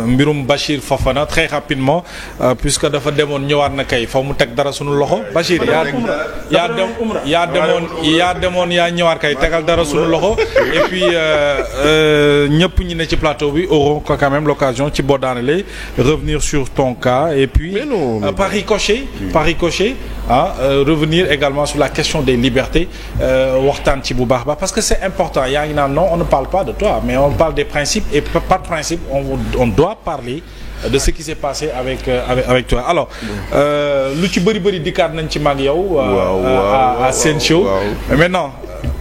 mbirum Bachir Fofana très rapidement puisque dafa demoon ñëwaat na kay fa mu teg dara sunu loxo Bachir yaa demoon yaa ñëwaat kay tegal dara sunu loxo et puis ñëpp ñi ne ci plateau bi auront quand même l'occasion ci boo daanelee revenir sur ton cas et puis par ricochet revenir également sur la question des libertés waxtaan ci bu baax parce que c'est important yaa ngi naan non on ne parle pas de toi mais on parle des principes et par principe on doit parler de ce qui s'est passé avec toi alors lu ci bëri dikkaat nañ ci mag yow à Sen Show maintenant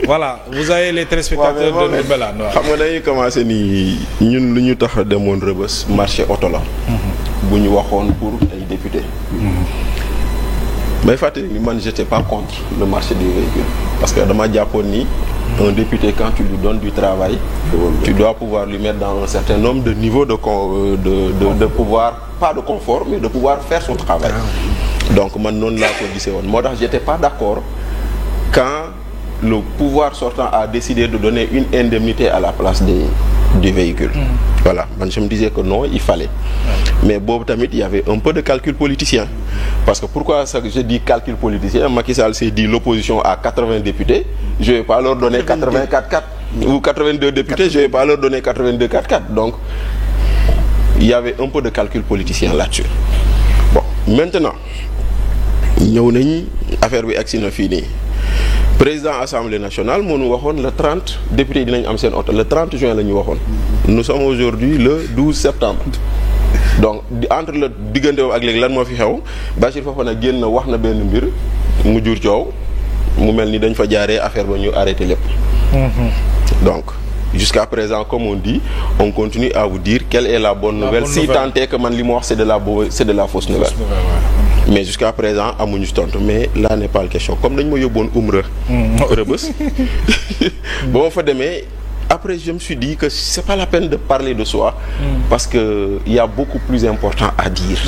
voilà vous avez les téléspectateurs de Mbelane xam nga dañuy commencer nii ñun lu ñu tax a demoon Rebeuss marché oto la bu ñu waxoon pour ay député may fàttali ni man j'étais pas contre le marché des véhicules parce que dama jàppoon ni un député quand tu lui donnes du travail tu dois pouvoir lui mettre dans un certain nombre de niveaux de pouvoir pas de confort mais de pouvoir faire son travail donc man noonu laa ko gisee woon moo tax j'étais pas d'accord quand le pouvoir sortant a décidé de donner une indemnité à la place du véhicule voilà man je me disais que non il fallait mais boobu tamit il y avait un peu de calcul politicien parce que pourquoi ça je dis calcul politicien Macky Sall s'est dit l'opposition a 80 députés je vais pas leur donner 84 ou 82 députés je vais pas leur donner 82 donc il y avait un peu de calcul politicien là-dessus bon maintenant ñëw nañ affaire bi agsi na fii nii président assemblée nationale moo ñu waxoon le 30 députés dinañ am seen oto le 30 juin la ñu waxoon nous sommes aujourd'hui le 12 septembre donc entre le diggante ak léegi lan moo fi xew Bachir Fofana génn na wax na benn mbir mu jur coow mu mel ni dañ fa jaaree affaire ba ñu arrêté lépp donc jusqu'à présent comme on dit on continue à vous dire quelle est la bonne nouvelle si tant est que man li ma wax c'est de la fausse nouvelle mais jusqu'à présent amuñu tontu mais là n'est pas la question comme dañ ma yóbboon Umra Rebeuss ba ma fa demee après je me suis dit que c'est pas la peine de parler de soi parce que il y a beaucoup plus important à dire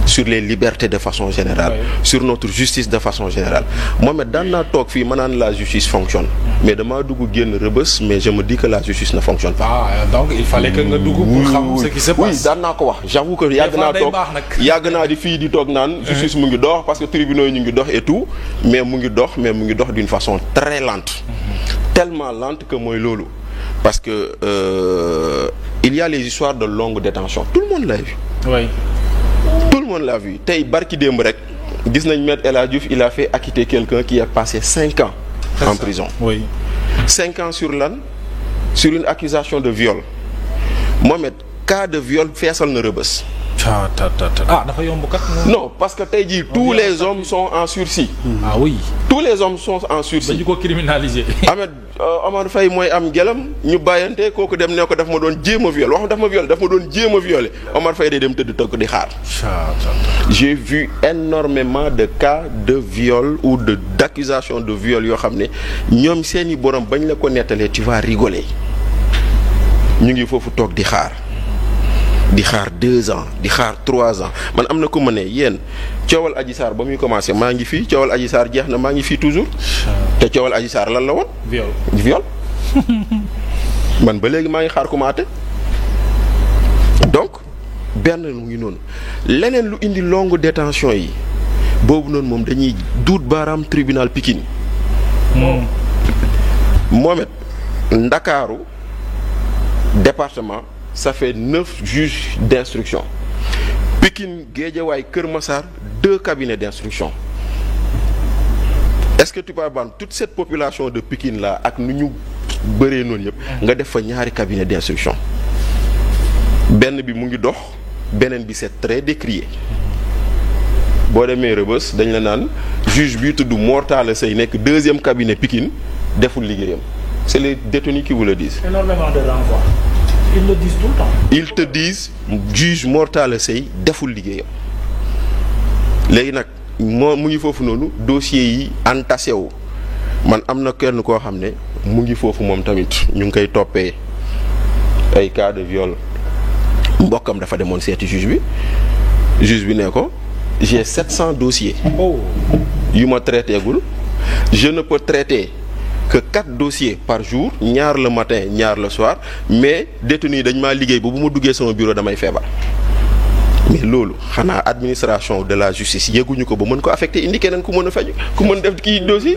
sur les libertés de façon générale sur notre justice de façon générale Mohamed daan naa toog fii ma naan la justice fonctionne mais damaa dugg génn Rebeuss mais je me dis que la justice ne fonctionne pas donc il fallait que nga dugg pour xam ce qui se passe oui daan naa ko wax j'avoue que yàgg naa di fii di toog naan justice mu ngi dox parce que tribunaux yi ñu ngi dox et tout mais mu ngi dox d'une façon très lente tellement lente que mooy loolu parce que il y a les histoires de longue détention tout le monde l'a vu tout le monde l'a vu tey barki démb rek gis nañ Maître El Hadji Diouf il a fait acquitter quelqu'un qui a passé 5 ans en prison 5 ans sur lan sur une accusation de viol Mohamed cas de viol feesal na Rebeuss dafa yomb kat non parce que tey jii tous les hommes sont en sursis tous les hommes sont en sursis dañu ko criminaliser Omar Faye mooy am gelam ñu bàyyante kooku dem ne ko daf ma doon jéem a viol daf ma doon jéem a violer Omar Faye day dem tëdd toog di xaar j'ai vu énormément de cas de viol ou d'accusation de viol yoo xam ne ñoom seeni borom bañ la ko nettalee tu vas rigoler ñu ngi foofu toog di xaar 2 ans di xaar 3 ans man am na ku ma ne yéen coowal Adji Sarr ba muy commencé maa ngi fii coowal Adji Sarr jeex na maa ngi fii toujours te coowal Adji Sarr lan la woon viol man ba léegi maa ngi xaar ku ma àtte donc benn mu ngi noonu leneen lu indi longue détention yi boobu noonu moom dañuy duut baaraam tribunal Pikine Mohamed Ndakaaru département ça fait 9 juges d'instruction Pikine Guédiawaye Keur Massar 2 cabinets d'instruction est-ce que tu peux prendre toute cette population de Pikine là ak nu ñu bëree noonu yëpp nga def fa ñaari cabinet d'instruction benn bi mu ngi dox beneen bi c'est très décrié boo demee Rebeuss dañ la naan juge bi tudd Mor Talla Seye nekk 2e cabinet Pikine deful liggéeyam c'est les détenus qui vous le disent. Énormément de renvois. Ils le disent tout le temps. Ils te disent juge Mor Talla Seye deful liggéeyam léegi nag moo mu ngi foofu noonu dossiers yi entassé wu man am na kenn koo xam ne mu ngi foofu moom tamit ñu ngi koy toppee ay cas de viol mbokkam dafa demoon seeti juge bi ne ko j'ai 700 dossiers yu ma traité gul je ne peux traiter que 4 dossiers par jour ñaar le matin ñaar le soir mais détenu yi dañ maa liggéey ba bu ma duggee sama bureau damay feebar. mais loolu xanaa administration de la justice yëguñu ko ba mën ko affecté indi keneen ku mën a faju ku mën def kii dossier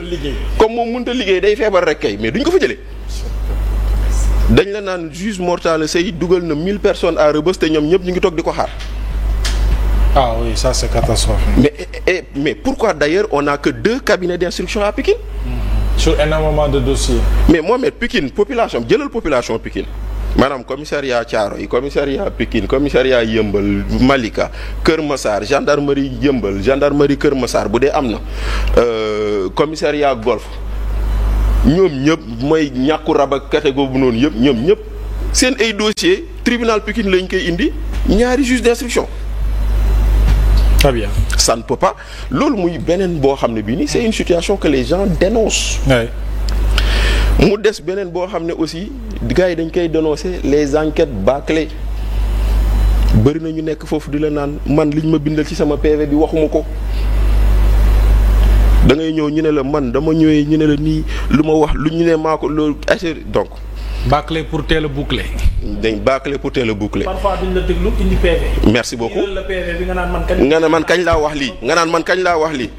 comme moom mënut a liggéey day feebar rek kay mais duñ ko fa jëlee. dañ la naan juge Mortalla Seye dugal na 1000 personnes à Rebeuss te ñoom ñëpp ñu ngi toog di ko xaar. Ah oui, ça c'est catastrophique. Mais pourquoi d'ailleurs on n'a que 2 cabinets d'instruction à Pikine? Sur énormément de dossiers. Mais Mohamed, Pikine population jëlal population Pikine maanaam commissariat Thiaroye commissariat Pikine commissariat Yeumbeul Malika Kër Massar gendarmerie Yeumbeul gendarmerie Kër Massar bu dee am na commissariat Golf ñoom ñëpp mooy ñàkku rab ak catégorie bu noonu yëpp ñoom ñëpp seen ay dossiers tribunal Pikine lañ koy indi ñaari juge d'instruction. Très bien. Ça ne peut pas loolu muy beneen boo xam ne bii nii c'est une situation que les gens dénoncent. Ouais. mu des beneen boo xam ne aussi gars yi dañ koy dénoncer les enquêtes bâclées bëri na ñu nekk foofu di la naan man liñ ma bindal ci sama PV bi waxuma ko da ngay ñëw ñu ne la man dama ñëwee ñu ne la nii lu ma wax lu ñu ne maa ko loolu donc. bâclé pour teel a boucler. dañ bâclé pour teel a boucler. parfois duñ la déglu indi PV. merci beaucoup la PV bi nga naan man kañ. nga ne man kañ laa wax lii nga naan man kañ laa wax lii.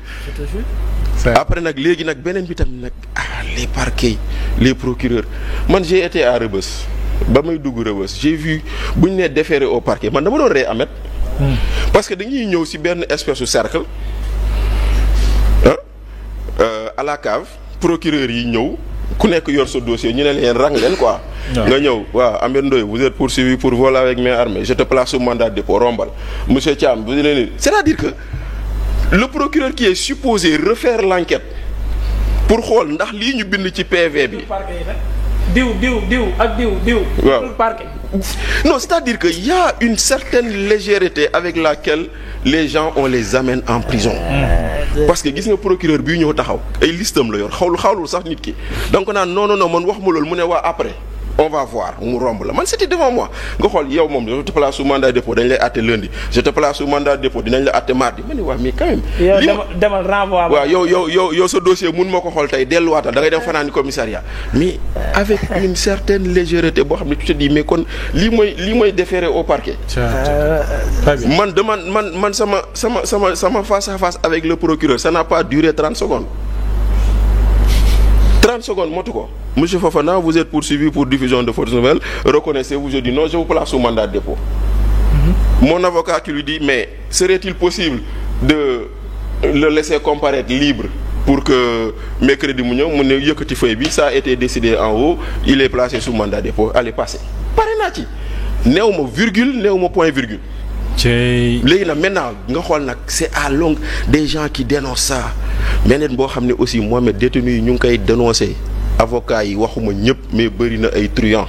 après nag léegi nag beneen bi tamit nag les parquets les procureurs man j'ai été à Rebeuss ba may dugg Rebeuss j'ai vu bu ñu nee déféré au parquet man dama doon ree amet parce que dañuy ñëw ci benn espèce de cercle à la cave procureur yi ñëw ku nekk yor sa dossier ñu ne leen rang leen quoi. nga ñëw waaw Ameth Ndoye vous êtes poursuivi pour vol avec main armée je te place sous mandat de dépôt rombal monsieur Thiam vous leen c'est-à-dire que le procureur qui est supposé refaire l'enquête pour xool ndax lii ñu bind ci PV bi. diw ak diw. waaw parquet. non c'est-à-dire que y a une certaine légèreté avec laquelle les gens on les amène en prison. parce que gis nga procureur bii ñëw taxaw ay listam la yor xawlul sax nit ki donc naan non man wax ma loolu mu ne waa après on va voir mu romb la man c'était devant moi nga xool yow moom je te place sous mandat de dépôt dañ lay àtte lundi je te place sous mandat de dépôt dinañ la àtte mardi ma ne waa mais quand même. yow demal renvoi. waaw yow sa dossier mun ma ko xool tey delluwaatal da ngay dem fanaani commissariat mais avec une certaine légèreté boo xam ne tu te dis mais kon lii mooy déféré au parquet. man sama face à face avec le procureur ça n'a pas duré 30 secondes. 30 secondes motu ko monsieur Fofana vous êtes poursuivi pour diffusion de fausses nouvelles reconnaissez-vous je dis non je vous place sous mandat de dépôt. Mon avocat qui lui dit mais serait-il possible de le laisser comparaître libre pour que mercredi mu ñëw mu ne yëkkati feuille bi ça a été décidé en haut il est placé sous mandat de dépôt allez passer pare naa ci néew ma virgule néew ma point virgule. léegi nag maintenant nga xool nag c'est à longue des gens qui dénoncent ça beneen boo xam ne aussi Mohamed détenus yi ñu ngi koy dénoncer avocats yi waxuma ñëpp mais bëri na ay truands.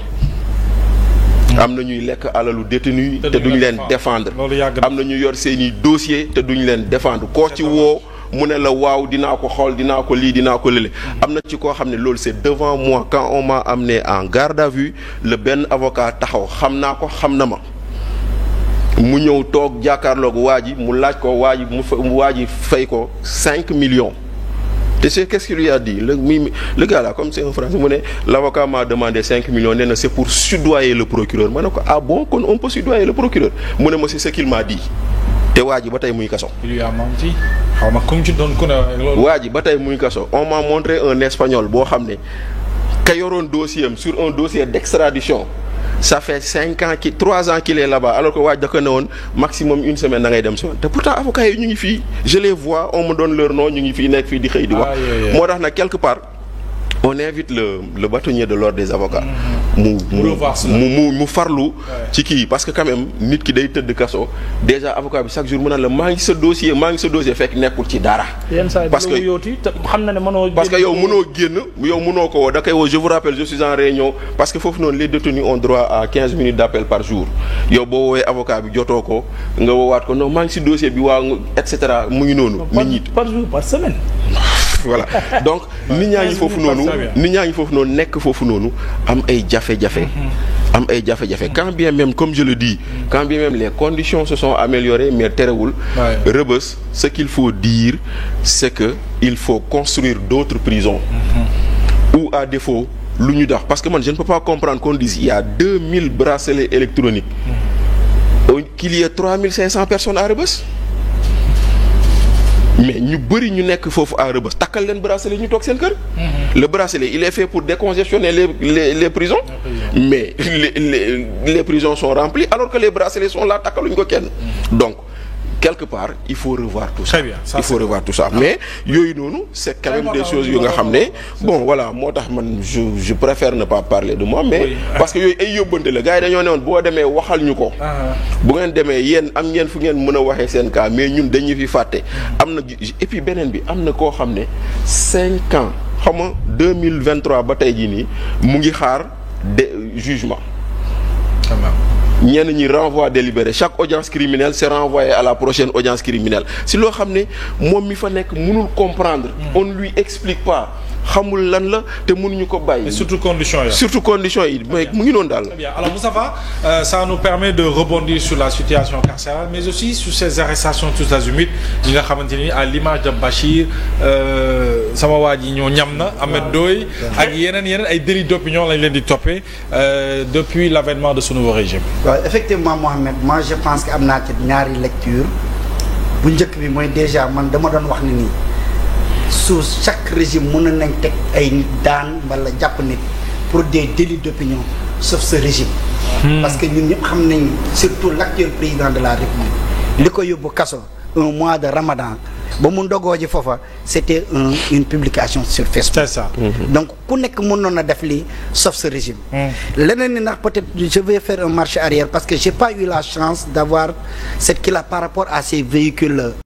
am na ñuy lekk alalu détenus te duñ leen défendre am na ñu yor seeni dossier te duñ leen défendre koo ci woo mu ne la waaw dinaa ko xool dinaa ko lii dinaa ko lële am na ci koo xam ne loolu c'est devant moi quand on m'a amené en garde à vue le benn avocat taxaw xam naa ko xam na ma mu ñëw toog jàkkaarloog waa ji mu laaj ko waa ji fay ko 5 millions te c'est qu'est-ce qu'il lui a dit le gars là comme c'est un français mu ne l'avocat m'a demandé 5 millions nee na c'est pour soudoyer le procureur ma ne ko ah bon kon on peut soudoyer le procureur mu ne ma c'est ce qu'il m'a dit te waa ji ba tey muy kaso. il lui a menti xaw ma comme ci doon ku ne loolu. waa ji ba tey muy kaso on m'a montré un espagnol boo xam ne ka yoroon dossier am sur un dossier d'extradition ça fait 3 ans qu'il est là-bas alors que waaj da ko ne woon maximum une semaine da ngay dem si woon te pourtant avocats yi ñu ngi fii je les vois on me donne leur nom ñu ngi fii nekk fii di xëy di wax. moo tax nag quelque part on invite le bâtonnier de l'ordre des avocats. mu farlu. ci kii parce que quand même nit ki day tëdd kaso déjà avocat bi chaque jour mu naan la maa ngi sa dossier fekk nekkul ci dara. parce que xam na ne mënoo. parce que yow mënoo génn yow mënoo ko woo da koy woo je vous rappelle je suis en réunion parce que foofu noonu les détenus ont droit à 15 minutes d'appel par jour yow boo woowee avocat bi jotoo ko nga woowaat ko non maa ngi si dossier bi waa et cetera mu ngi noonu. nit ñi par jour par semaine. voilà donc nit ñaa ngi foofu noonu nekk foofu noonu am ay jafe-jafe. Quand bien même comme je le dis quand bien même les conditions se sont améliorées mais terewul. Rebeuss ce qu'il faut dire c'est que il faut construire d'autres prisons. ou à défaut lu ñu dax parce que man je ne peux pas comprendre qu'on dise il y a 2000 bracelets électroniques qu'il y ait 3500 personnes à Rebeuss mais ñu bëri ñu nekk foofu à Rebeuss takkal leen bracelet ñu toog seen kër. Le bracelet il est fait pour décongestionner les prisons. Mais les prisons sont remplies alors que les bracelets sont là takkaluñ ko kenn. Donc quelque part il faut revoir tout ça. Très bien, ça, il faut revoir tout ça mais yooyu noonu c'est quand même des choses yu nga xam ne bon voilà moo tax man je préfère ne pas parler de moi mais parce que yooyu ay yóbbante la gars yi dañoo ne woon boo demee waxal ñu ko. bu ngeen demee yéen am ngeen fu ngeen mën a waxee seen cas mais ñun dañu fi fàtte. am na et puis beneen bi am na koo xam ne 5 ans xam nga 2023 ba tey jii nii mu ngi xaar de jugement. ñenn ñi renvoi délibéré chaque audience criminelle c'est renvoyé à la prochaine audience criminelle si loo xam ne moom mi fa nekk mënul comprendre. On ne lui explique pas xamul lan la te mënuñu ko bàyyi. Et surtout conditions yi. surtout conditions yi mais mu ngi noonu daal. Très bien alors Moustapha ça nous permet de rebondir sur la situation carcérale mais aussi sur ces arrestations tous azimuts yi nga xamante ni à l'image de Bachir sama waa ji ñoo ñam na Ahmed Ndoye ak yeneen ay délits d'opinion lañ leen di toppee depuis l'avènement de ce nouveau régime. waaw effectivement Mohamed moi je pense que am naa ci ñaari lecture bu njëkk bi mooy déjà man dama doon wax ni nii sous chaque régime mën nañ teg ay nit daan wala jàpp nit pour des délits d'opinion sauf ce régime. Parce que ñun ñëpp xam nañ surtout l'actuel président de la République li ko yóbbu kaso un mois de Ramadan ba mu ndogoo ji foofa c'était une publication sur Facebook. C'est ça. Donc ku nekk mënoon a def lii sauf ce régime. leneen ni ndax peut-être je vais faire un marche arrière parce que j'ai pas eu la chance d'avoir cette kii là par rapport à ces véhicules